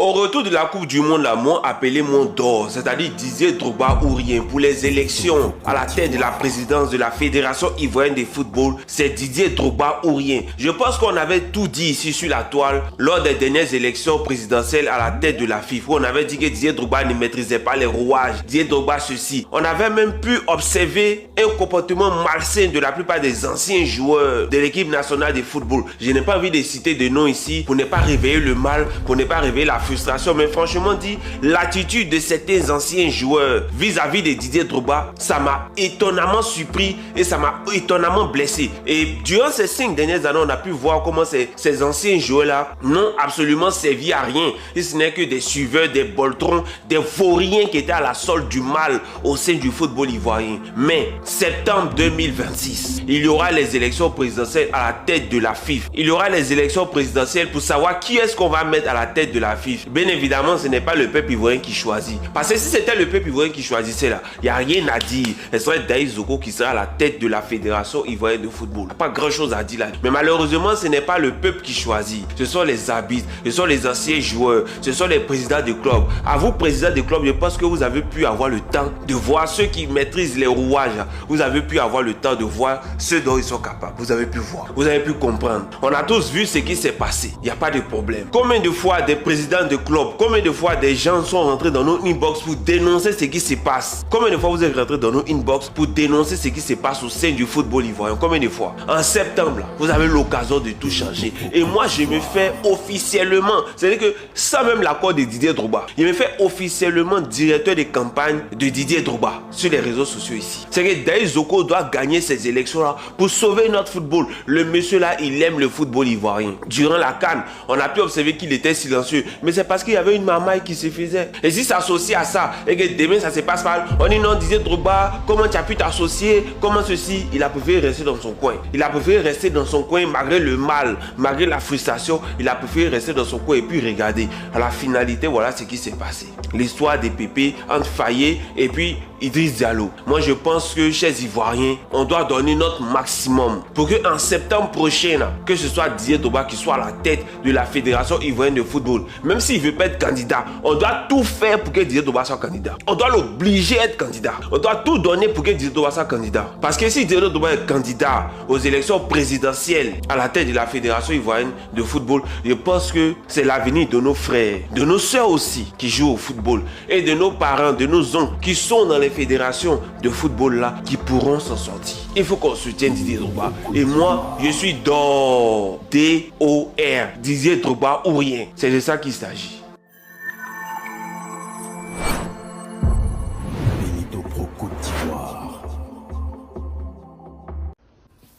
Au retour de la Coupe du Monde, là, m'ont appelé mon d'or, c'est-à-dire Didier Drogba ou rien. Pour les élections à la tête de la présidence de la Fédération Ivoirienne de Football, c'est Didier Drogba ou rien. Je pense qu'on avait tout dit ici sur la toile lors des dernières élections présidentielles à la tête de la FIFA. On avait dit que Didier Drogba ne maîtrisait pas les rouages, Didier Drogba ceci. On avait même pu observer un comportement malsain de la plupart des anciens joueurs de l'équipe nationale de football. Je n'ai pas envie de citer de noms ici pour ne pas réveiller le mal, pour ne pas réveiller la frustration, mais franchement dit, l'attitude de certains anciens joueurs vis-à-vis de Didier Drogba, ça m'a étonnamment surpris et ça m'a étonnamment blessé. Et durant ces 5 dernières années, on a pu voir comment ces anciens joueurs-là n'ont absolument servi à rien. Et ce n'est que des suiveurs, des boltrons, des vauriens qui étaient à la solde du mal au sein du football ivoirien. Mais septembre 2026, il y aura les élections présidentielles à la tête de la FIFA. Il y aura les élections présidentielles pour savoir qui est-ce qu'on va mettre à la tête de la FIFA. Bien évidemment, ce n'est pas le peuple ivoirien qui choisit. Parce que si c'était le peuple ivoirien qui choisissait là, il n'y a rien à dire. Ce serait Daïs Zoko qui sera à la tête de la Fédération Ivoirienne de Football. Pas grand chose à dire là. Mais malheureusement, ce n'est pas le peuple qui choisit. Ce sont les arbitres, ce sont les anciens joueurs, ce sont les présidents de clubs. À vous, présidents de clubs, je pense que vous avez pu avoir le temps de voir ceux qui maîtrisent les rouages. Vous avez pu avoir le temps de voir ceux dont ils sont capables. Vous avez pu voir. Vous avez pu comprendre. On a tous vu ce qui s'est passé. Il n'y a pas de problème. Combien de fois des présidents de clubs, combien de fois des gens sont rentrés dans nos inbox pour dénoncer ce qui se passe? Combien de fois vous êtes rentrés dans nos inbox pour dénoncer ce qui se passe au sein du football ivoirien? Combien de fois? En septembre, là, vous avez l'occasion de tout changer. Et moi, je me fais officiellement, c'est-à-dire que sans même l'accord de Didier Drogba, je me fais officiellement directeur de campagne de Didier Drogba sur les réseaux sociaux ici. C'est que Daïs Zoko doit gagner ces élections-là pour sauver notre football. Le monsieur là, il aime le football ivoirien. Durant la CAN, on a pu observer qu'il était silencieux. Mais c'est parce qu'il y avait une mamaille qui se faisait. Et si s'associe à ça, et que demain ça se passe mal, on dit non, Didier Drogba, comment tu as pu t'associer? Comment ceci? Il a préféré rester dans son coin. Il a préféré rester dans son coin malgré le mal, malgré la frustration. Il a préféré rester dans son coin et puis regarder. À la finalité, voilà ce qui s'est passé. L'histoire des pépés entre Fayet et puis Idriss Diallo. Moi, je pense que chez les Ivoiriens, on doit donner notre maximum pour que en septembre prochain, que ce soit Didier Drogba qui soit à la tête de la Fédération Ivoirienne de Football. Même s'il ne veut pas être candidat, on doit tout faire pour que Didier Drogba soit candidat. On doit l'obliger à être candidat. On doit tout donner pour que Didier Drogba soit candidat. Parce que si Didier Drogba est candidat aux élections présidentielles à la tête de la Fédération Ivoirienne de Football, je pense que c'est l'avenir de nos frères, de nos soeurs aussi qui jouent au football et de nos parents, de nos oncles qui sont dans les fédérations de football là qui pourront s'en sortir. Il faut qu'on soutienne Didier Drogba. Et moi, je suis d'or. D-O-R. Didier Drogba ou rien. C'est de ça qu'il s'agit.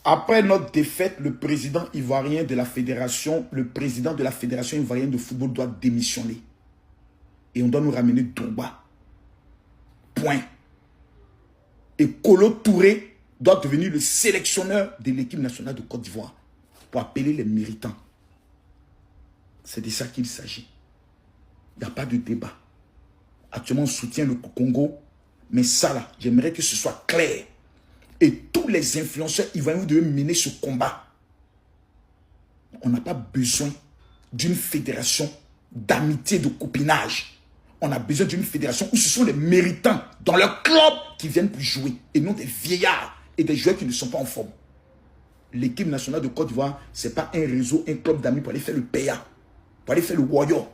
Après notre défaite, le président ivoirien de la fédération, le président de la fédération ivoirienne de football doit démissionner. Et on doit nous ramener Drogba. Point. Et Kolo Touré doit devenir le sélectionneur de l'équipe nationale de Côte d'Ivoire pour appeler les méritants. C'est de ça qu'il s'agit. Il n'y a pas de débat. Actuellement, on soutient le Congo, mais ça là, j'aimerais que ce soit clair. Et tous les influenceurs ivoiriens, vous devez mener ce combat. On n'a pas besoin d'une fédération d'amitié, de copinage. On a besoin d'une fédération où ce sont les méritants dans leur club qui viennent pour jouer et non des vieillards et des joueurs qui ne sont pas en forme. L'équipe nationale de Côte d'Ivoire, ce n'est pas un réseau, un club d'amis pour aller faire le PA, pour aller faire le warrior.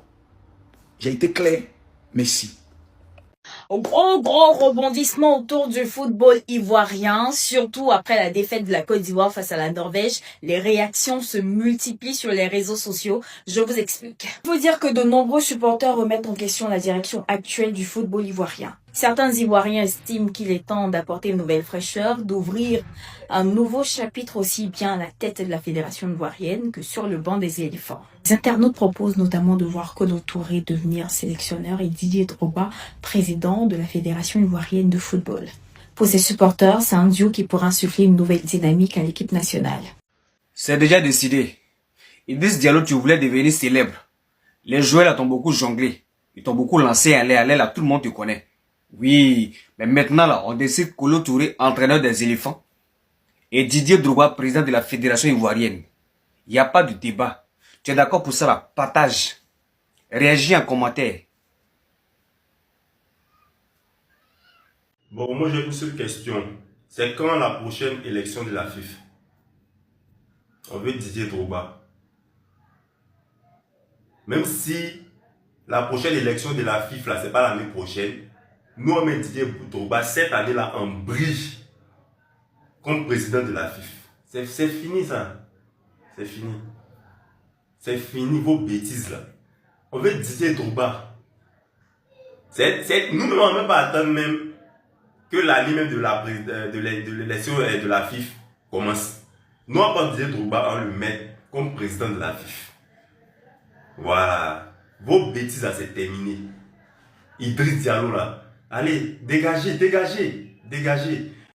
J'ai été clair. Merci. Gros rebondissement autour du football ivoirien, surtout après la défaite de la Côte d'Ivoire face à la Norvège. Les réactions se multiplient sur les réseaux sociaux. Je vous explique. Il faut dire que de nombreux supporters remettent en question la direction actuelle du football ivoirien. Certains Ivoiriens estiment qu'il est temps d'apporter une nouvelle fraîcheur, d'ouvrir un nouveau chapitre aussi bien à la tête de la fédération ivoirienne que sur le banc des éléphants. Les internautes proposent notamment de voir Kolo Touré devenir sélectionneur et Didier Drogba président de la fédération ivoirienne de football. Pour ses supporters, c'est un duo qui pourra insuffler une nouvelle dynamique à l'équipe nationale. C'est déjà décidé. Idriss Diallo, tu voulais devenir célèbre. Les joueurs là t'ont beaucoup jonglé. Ils t'ont beaucoup lancé à l'air là, tout le monde te connaît. Oui, mais maintenant là, on décide Kolo Touré, entraîneur des éléphants, et Didier Drogba, président de la fédération ivoirienne. Il n'y a pas de débat. Tu es d'accord pour ça là? Partage. Réagis en commentaire. Bon, moi j'ai une seule question. C'est quand la prochaine élection de la FIFA? On veut Didier Drogba. Même si la prochaine élection de la FIFA, là, c'est pas l'année prochaine, nous on met Didier Drogba cette année-là en brille comme président de la FIFA. C'est fini ça. C'est fini. C'est fini vos bêtises là. On veut Didier Drogba. Nous-mêmes, on ne peut pas attendre même que l'année même de l'élection de la FIFA commence. Nous, on va Didier Drogba, on le met comme président de la FIFA. Voilà. Vos bêtises là, c'est terminé. Idriss Diallo là. Allez, dégagez, dégagez, dégagez.